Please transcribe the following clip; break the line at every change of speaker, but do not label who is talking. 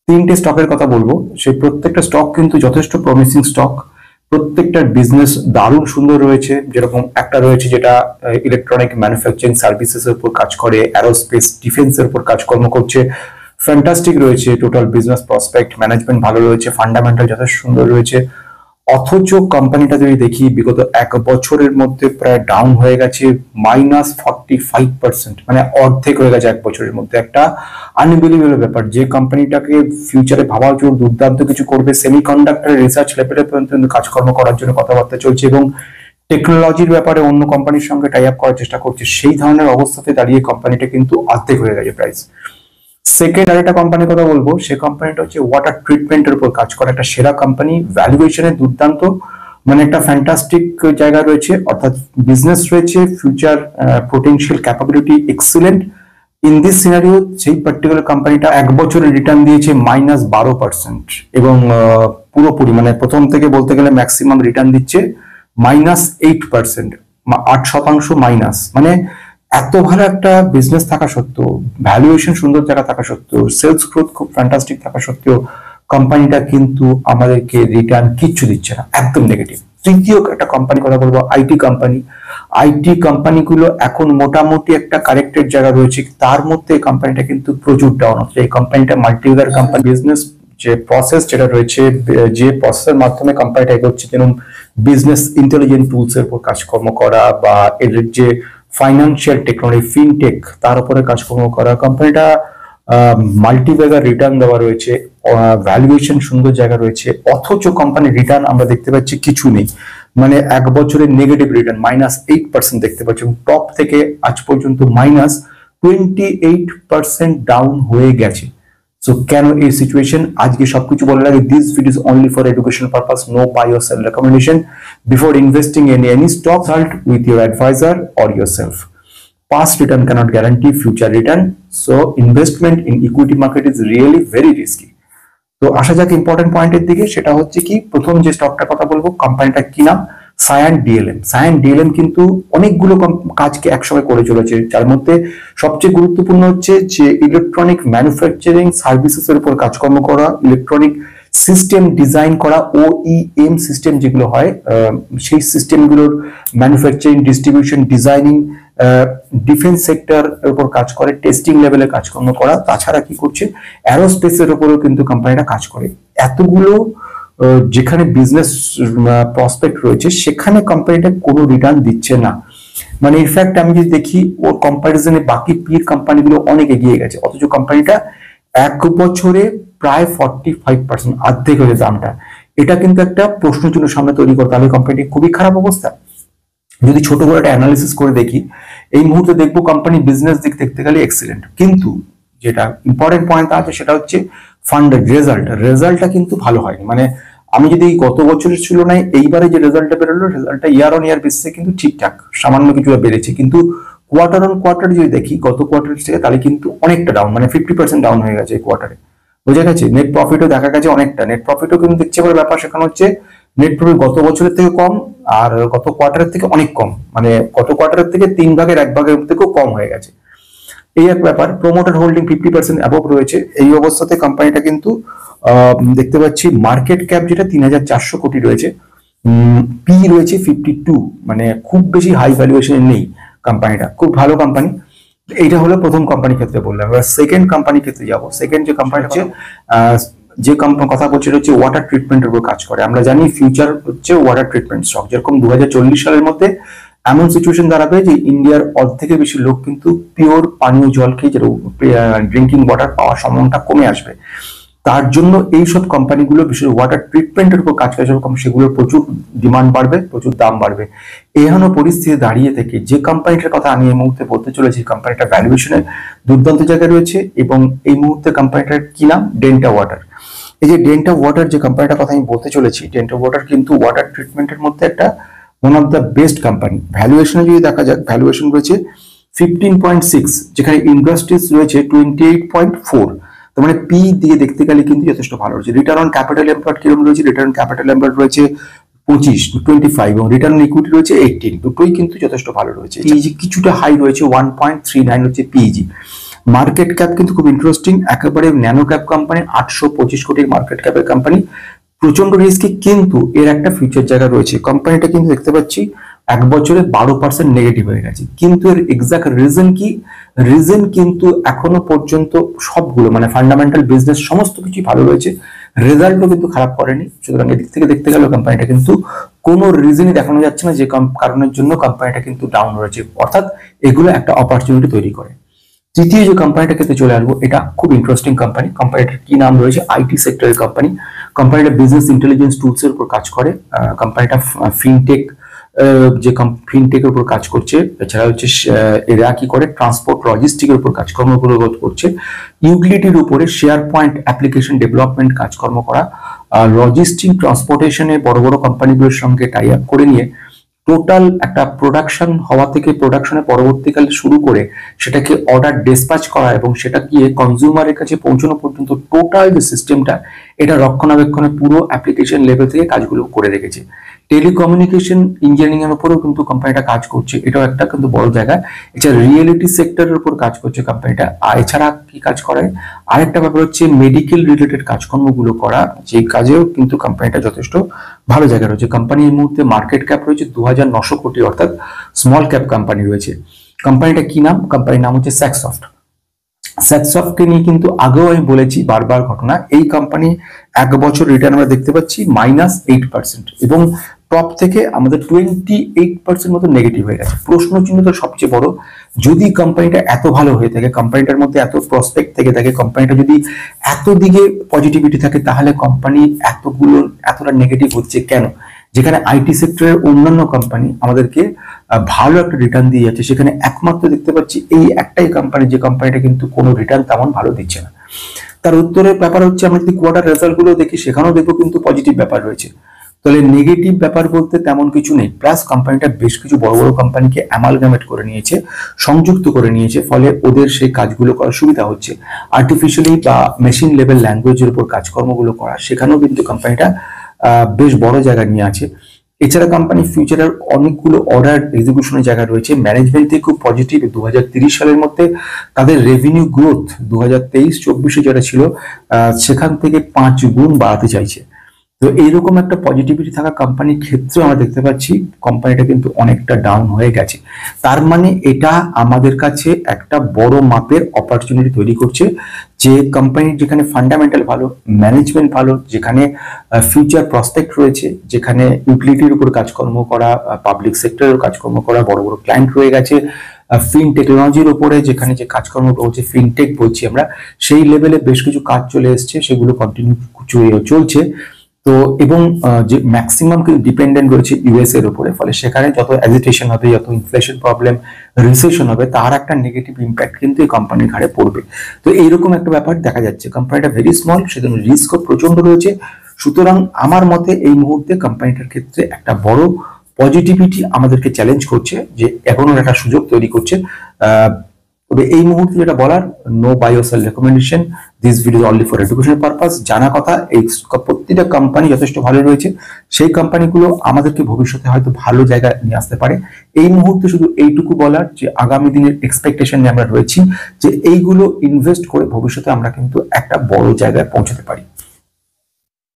তিনটে স্টকের কথা বলবো, সেই প্রত্যেকটা স্টক কিন্তু যথেষ্ট প্রমিসিং স্টক। প্রত্যেকটার বিজনেস দারুণ সুন্দর রয়েছে। যেরকম একটা রয়েছে যেটা ইলেকট্রনিক ম্যানুফ্যাকচারিং সার্ভিসেস এর উপর কাজ করে, অ্যারোস্পেস ডিফেন্স এর উপর কাজকর্ম করছে। ফ্যান্টাস্টিক রয়েছে, টোটাল বিজনেস প্রসপেক্ট, ম্যানেজমেন্ট ভালো রয়েছে, ফান্ডামেন্টাল যথেষ্ট সুন্দর রয়েছে। অথচ কোম্পানিটা যদি দেখি বিগত এক বছরের মধ্যে প্রায় ডাউন হয়ে গেছে -45%, মানে অর্ধেক হয়ে গেছে এক বছরের মধ্যে। একটা আনবিলিভেবল ব্যাপার। যে কোম্পানিটাকে ফিউচারে ভাবার জন্য দুর্দান্ত কিছু করবে, সেমিকন্ডাক্টর রিসার্চ লেভেলে পর্যন্ত কাজকর্ম করার জন্য কথাবার্তা চলছে এবং টেকনোলজির ব্যাপারে অন্য কোম্পানির সঙ্গে টাই আপ করার চেষ্টা করছে, সেই ধরনের অবস্থাতে দাঁড়িয়ে কোম্পানিটা কিন্তু অর্ধেক হয়ে গেছে প্রাইস। সেকেন্ড আরেকটা কোম্পানির কথা বলবো, সেই কোম্পানিটা হচ্ছে ওয়াটার ট্রিটমেন্টের উপর কাজ করে একটা সেরা কোম্পানি, ভ্যালুয়েশনে দুর্দান্ত, মানে একটা ফ্যান্টাস্টিক জায়গা রয়েছে, অর্থাৎ বিজনেস রয়েছে, future potential capability excellent. In this scenario সেই পার্টিকুলার কোম্পানিটা এক বছরে রিটার্ন দিয়েছে -12% এবং পুরোপুরি মানে প্রথম থেকে বলতে গেলে ম্যাক্সিমাম রিটার্ন দিচ্ছে -8%, 8% মাইনাস। মানে এত ভালো একটা বিজনেস থাকা সত্ত্বেও, ভ্যালুয়েশন সুন্দর জায়গা থাকা সত্ত্বেও, সেলস গ্রোথ খুব ফ্যান্টাস্টিক থাকা সত্ত্বেও কোম্পানিটা কিন্তু আমাদেরকে রিটার্ন কিচ্ছু দিচ্ছে না, একদম নেগেটিভ। তৃতীয় একটা কোম্পানি কথা বলবো, আইটি কোম্পানি। আইটি কোম্পানিগুলো এখন মোটামুটি একটা কারেক্টেড জায়গা রয়েছে, তার মধ্যে এই কোম্পানিটা কিন্তু প্রচুর ডাউন হচ্ছে। এই কোম্পানিটা মাল্টিলিভার কোম্পানি, বিজনেস যে প্রসেস যেটা রয়েছে, যে প্রসেসের মাধ্যমে কোম্পানিটা এগোচ্ছে, যেমন বিজনেস ইন্টেলিজেন্ট টুলস এর উপর কাজকর্ম করা বা এর যে ফাইন্যান্সিয়াল টেকনোলজি ফিনটেক তার উপরে কাজকর্ম করা, কোম্পানিটা মাল্টিভেগার রিটার্ন দেওয়া রয়েছে, ভ্যালুয়েশন সুন্দর জায়গা রয়েছে। অথচ কোম্পানির রিটার্ন আমরা দেখতে পাচ্ছি কিছু নেই, মানে এক বছরের নেগেটিভ রিটার্ন -8% দেখতে পাচ্ছি এবং টপ থেকে আজ পর্যন্ত -28% ডাউন হয়ে গেছে। সো কেন এই সিচুয়েশন, আজকে সবকিছু বলে লাগে। This video is only for educational purpose, no buy or sell recommendation. Before investing in any stock, consult with your advisor or yourself. Past return cannot guarantee future return, so investment in equity market is really very risky. তো আসা যাক important পয়েন্টের দিকে। সেটা হচ্ছে কি, প্রথম যে স্টকটার কথা বলবো, কোম্পানিটা কি নাম, সায়ান ডিএলএম। সায়ান ডিএলএম কিন্তু অনেকগুলো কাজকে একসঙ্গে করে চলেছে, যার মধ্যে সবচেয়ে গুরুত্বপূর্ণ হচ্ছে যে ইলেকট্রনিক ম্যানুফ্যাকচারিং সার্ভিসেস এর উপর কাজকর্ম করা, ইলেকট্রনিক সিস্টেম ডিজাইন করা, OEM সিস্টেম যেগুলো হয় সেই সিস্টেমগুলোর manufacturing, distribution, designing, defence sector এর উপর কাজ করে, টেস্টিং লেভেলে কাজকর্ম করা। তাছাড়া কি করছে, অ্যারোস্পেসের উপরেও কিন্তু কোম্পানিটা কাজ করে। এতগুলো যেখানে বিজনেস প্রসপেক্ট রয়েছে, সেখানে কোম্পানিটা কোনো রিটার্ন দিচ্ছে না। মানে ইনফ্যাক্ট আমি যদি দেখি ওর কম্পারিজনে বাকি পির কোম্পানিগুলো অনেক এগিয়ে গেছে, অথচ কোম্পানিটা এক বছরে প্রায় 45% অর্ধেক হয়েছে দামটা। এটা কিন্তু একটা প্রশ্নচিহ্ন সামনে তৈরি করে, তাহলে কোম্পানিটি খুবই খারাপ অবস্থা। যদি ছোট করে একটা অ্যানালিসিস করে দেখি, এই মুহূর্তে দেখবো কোম্পানি বিজনেস দিক দেখতে গেলে এক্সিলেন্ট, কিন্তু যেটা ইম্পর্টেন্ট পয়েন্ট আছে সেটা হচ্ছে ফান্ডেড রেজাল্টটা কিন্তু ভালো হয়নি। মানে আমি যদি গত বছরের তুলনায় এইবারে যে রেজাল্টটা বেরোলো, রেজাল্টটা ইয়ার অন ইয়ার বেসিসে কিন্তু ঠিকঠাক, সামান্য কিছুটা বেড়েছে, কিন্তু কোয়ার্টার অন কোয়ার্টার যদি দেখি গত কোয়ার্টারের থেকে, তাহলে কিন্তু অনেকটা ডাউন, মানে 50% ডাউন হয়ে গেছে এই কোয়ার্টারে। বোঝা গেছে। নেট প্রফিটও দেখা গেছে অনেকটা, নেট প্রফিটও কিন্তু দেখছে বলে ব্যাপার সেখানে হচ্ছে নেট প্রফিট গত বছরের থেকে কম আর গত কোয়ার্টারের থেকে অনেক কম, মানে গত কোয়ার্টারের থেকে 1/3 থেকেও কম হয়ে গেছে। এই এক ব্যাপার। প্রমোটার হোল্ডিং 50% অ্যাবভ রয়েছে। এই অবস্থাতে কোম্পানিটা কিন্তু দেখতে পাচ্ছি মার্কেট ক্যাপ যেটা 3,400 কোটি রয়েছে, পি রয়েছে 52, মানে খুব বেশি হাই ভ্যালুয়েশন নেই কোম্পানিটা, খুব ভালো কোম্পানি। এইটা হলো প্রথম কোম্পানির ক্ষেত্রে বললাম। এবার সেকেন্ড কোম্পানির ক্ষেত্রে যাবো। সেকেন্ড যে কোম্পানি হচ্ছে, যে কোম্পানি কথা বলছে হচ্ছে ওয়াটার ট্রিটমেন্টের উপর কাজ করে। আমরা জানি ফিউচার হচ্ছে ওয়াটার ট্রিটমেন্ট স্টক। যেরকম 2040 সালের মধ্যে এমন সিচুয়েশন দাঁড়াবে যে ইন্ডিয়ার অর্ধেকের বেশি লোক কিন্তু পিওর পানীয় জল খেয়ে, যেটা ড্রিঙ্কিং ওয়াটার পাওয়ার সম্ভাবনাটা কমে আসবে। তার জন্য এইসব কোম্পানিগুলো বিশেষ ওয়াটার ট্রিটমেন্টের উপর কাজ করে, সেগুলোর প্রচুর ডিমান্ড বাড়বে, প্রচুর দাম বাড়বে। এহেন পরিস্থিতি দাঁড়িয়ে থেকে যে কোম্পানিটার কথা আমি এই মুহূর্তে বলতে চলেছি, কোম্পানিটা ভ্যালুয়েশনের দুর্দান্ত জায়গায় রয়েছে এবং এই মুহূর্তে কোম্পানিটার কি নাম, ডেন্টা ওয়াটার। এই যে ডেন্টা ওয়াটার যে কোম্পানিটার কথা আমি বলতে চলেছি, ডেন্টা ওয়াটার কিন্তু ওয়াটার ট্রিটমেন্টের মধ্যে একটা one of the best company. ভ্যালুয়েশনে যদি দেখা যাক, ভ্যালুয়েশন রয়েছে 15.6, যেখানে ইন্ডাস্ট্রিজ রয়েছে 28.4। তার মানে পি দিয়ে দেখতে গেলে কিন্তু যথেষ্ট ভালো রয়েছে। রিটার্ন অন ক্যাপিটাল এমপ্লয়েড কিরকম রয়েছে, রিটার্ন অন ক্যাপিটাল এমপ্লয়েড রয়েছে 25 এবং রিটার্ন অন ইকুইটি রয়েছে 18, দুটোই কিন্তু যথেষ্ট ভালো রয়েছে। পিইজি কিছুটা হাই রয়েছে, 1.39 হচ্ছে পিইজি। মার্কেট ক্যাপ কিন্তু খুব ইন্টারেস্টিং, একেবারে ন্যানো ক্যাপ কোম্পানি, 825 কোটির মার্কেট ক্যাপের কোম্পানি, প্রচন্ড রিস্কি, কিন্তু এর একটা ফিউচার জায়গা রয়েছে। কোম্পানিটা কিন্তু দেখতে পাচ্ছি 1 বছরে 12% নেগেটিভ হয়ে গেছে, কিন্তু এর এক্সাক্ট রিজন কি? রিজন কিন্তু এখনো পর্যন্ত সবগুলো মানে ফান্ডামেন্টাল বিজনেস সমস্ত কিছু ভালো রয়েছে, রেজাল্টও কিন্তু খারাপ করেনি। সুতরাং এদিক থেকে দেখতে গেলে কোম্পানিটা কিন্তু কোনো রিজনই দেখানো যাচ্ছে না যে কারণের জন্য কোম্পানিটা কিন্তু ডাউন রয়েছে, অর্থাৎ এগুলো একটা অপরচুনিটি তৈরি করে। তৃতীয় যে কোম্পানিটা ক্ষেত্রে চলে আসবো, এটা খুব ইন্টারেস্টিং কোম্পানি। কোম্পানিটার কি নাম রয়েছে? আইটি সেক্টরের কোম্পানি। কোম্পানিটা বিজনেস ইন্টেলিজেন্স টুলস এর উপর কাজ করে। কোম্পানিটা ফিনটেক যে ফিনটেকের উপর কাজ করছে। এছাড়া হচ্ছে এরা কি করে? ট্রান্সপোর্ট লজিস্টিকের উপর কাজকর্মগুলো করছে। ইউটিলিটির উপরে শেয়ার পয়েন্ট অ্যাপ্লিকেশন ডেভেলপমেন্ট কাজকর্ম করা, লজিস্টিক ট্রান্সপোর্টেশনে বড় বড় কোম্পানিগুলোর সঙ্গে টাই আপ করে নিয়ে টোটাল একটা প্রোডাকশন হওয়া থেকে প্রোডাকশনের পরবর্তীকালে শুরু করে সেটাকে অর্ডার ডিসপ্যাচ করা এবং সেটা গিয়ে কনজিউমারের কাছে পৌঁছানো পর্যন্ত টোটাল যে সিস্টেমটা, এটা রক্ষণাবেক্ষণে পুরো অ্যাপ্লিকেশন লেভেল থেকে কাজগুলো করে রেখেছে। টেলিকমিউনিকেশন ইঞ্জিনিয়ারিং এর উপরেও কিন্তু কোম্পানিটা কাজ করছে, এটাও একটা কিন্তু বড় জায়গা। এছাড়া রিয়েলিটি সেক্টরের উপর কাজ করছে কোম্পানিটা। আর এছাড়া কি কাজ করে? আরেকটা ব্যাপার হচ্ছে মেডিকেল রিলেটেড কাজকর্মগুলো করা, যে কাজেও কিন্তু কোম্পানিটা যথেষ্ট ভালো জায়গায় রয়েছে। কোম্পানি এই মুহূর্তে মার্কেট ক্যাপ রয়েছে 2900 কোটি, অর্থাৎ স্মল ক্যাপ কোম্পানি রয়েছে। কোম্পানিটা কি নাম? কোম্পানির নাম হচ্ছে স্যাকসফট। স্যাকসফটকে নিয়ে কিন্তু আগেও আমি বলেছি বারবার ঘটনা, এই কোম্পানি 1 বছর রিটার্ন আমরা দেখতে পাচ্ছি -8%, এবং টপ থেকে আমাদের 28% মতো নেগেটিভ হয়ে গেছে। প্রশ্ন চিহ্ন তো সবচেয়ে বড়, যদি কোম্পানিটা এত ভালো হয়ে থাকে, কোম্পানিটার মধ্যে এত প্রসপেক্ট থেকে থাকে, কোম্পানিটা যদি এত দিকে পজিটিভিটি থাকে, তাহলে কোম্পানি এতটা নেগেটিভ হচ্ছে কেন? যেখানে আইটি সেক্টরের অন্যান্য কোম্পানি আমাদেরকে ভালো একটা রিটার্ন দিয়ে যাচ্ছে, সেখানে একমাত্র দেখতে পাচ্ছি এই একটাই কোম্পানি, যে কোম্পানিটা কিন্তু কোনো রিটার্ন তেমন ভালো দিচ্ছে না। তার উত্তরের ব্যাপার হচ্ছে, আমরা যদি কোয়ার্টার রেজাল্ট গুলো দেখি, সেখানেও দেখবো কিন্তু পজিটিভ ব্যাপার রয়েছে। তাহলে নেগেটিভ ব্যাপার বলতে তেমন কিছু নেই। প্লাস কোম্পানিটা বেশ কিছু বড় বড় কোম্পানিকে অ্যামালগামেট করে নিয়েছে, সংযুক্ত করে নিয়েছে, ফলে ওদের সেই কাজগুলো করার সুবিধা হচ্ছে। আর্টিফিশিয়ালি বা মেশিন লেভেল ল্যাঙ্গুয়েজের উপর কাজকর্মগুলো করা, সেখানেও কিন্তু কোম্পানিটা বেশ বড় জায়গা নিয়ে আছে। এছাড়া কোম্পানি ফিউচারের অনেকগুলো অর্ডার এক্সিকিউশনের জায়গা রয়েছে। ম্যানেজমেন্ট থেকে খুব পজিটিভ। 2030 সালের মধ্যে তাদের রেভিনিউ গ্রোথ 2023-24 যেটা ছিল সেখান থেকে 5 গুণ বাড়াতে চাইছে। তো এইরকম একটা পজিটিভিটি থাকা কোম্পানির ক্ষেত্রে আমরা দেখতে পাচ্ছি কোম্পানিটা কিন্তু অনেকটা ডাউন হয়ে গেছে। তার মানে এটা আমাদের কাছে একটা বড় মাপের অপরচুনিটি তৈরি করছে, যে কোম্পানির যেখানে ফান্ডামেন্টাল ভালো, ম্যানেজমেন্ট ভালো, যেখানে ফিউচার প্রসপেক্ট রয়েছে, যেখানে ইউটিলিটির উপর কাজকর্ম করা, পাবলিক সেক্টরের কাজকর্ম করা, বড় বড় ক্লায়েন্ট রয়ে গেছে, ফিন টেকনোলজির উপরে যেখানে যে কাজকর্ম হচ্ছে, ফিনটেক বলছি আমরা, সেই লেভেলে বেশ কিছু কাজ চলে এসছে, সেগুলো কন্টিনিউ চলছে। তো এবং যে ম্যাক্সিমাম ডিপেন্ডেন্ট রয়েছে ইউএস এর উপরে, ফলে সেখানে যত অ্যাজিটেশন হবে, যত ইনফ্লেশন প্রবলেম, রিসেশন হবে, তার একটা নেগেটিভ ইম্প্যাক্ট কিন্তু এই কোম্পানির ঘাড়ে পড়বে। তো এইরকম একটা ব্যাপার দেখা যাচ্ছে। কোম্পানিটা ভেরি স্মল, সেজন্য রিস্কও প্রচন্ড রয়েছে। সুতরাং আমার মতে এই মুহূর্তে কোম্পানিটার ক্ষেত্রে একটা বড় পজিটিভিটি আমাদেরকে চ্যালেঞ্জ করছে, যে এখনো একটা সুযোগ তৈরি করছে। তবে এই মুহূর্তে যেটা বলার, no buy or sell recommendation, this video only for education purpose. জানা কথা, এই প্রত্যেকটা কোম্পানি যথেষ্ট ভালো রয়েছে, সেই কোম্পানিগুলো আমাদেরকে ভবিষ্যতে হয়তো ভালো জায়গায় নিয়ে আসতে পারে। এই মুহূর্তে শুধু এইটুকু বলার, যে আগামী দিনের এক্সপেকটেশন নিয়ে আমরা রয়েছি, যে এইগুলো ইনভেস্ট করে ভবিষ্যতে আমরা কিন্তু একটা বড় জায়গায় পৌঁছাতে পারি।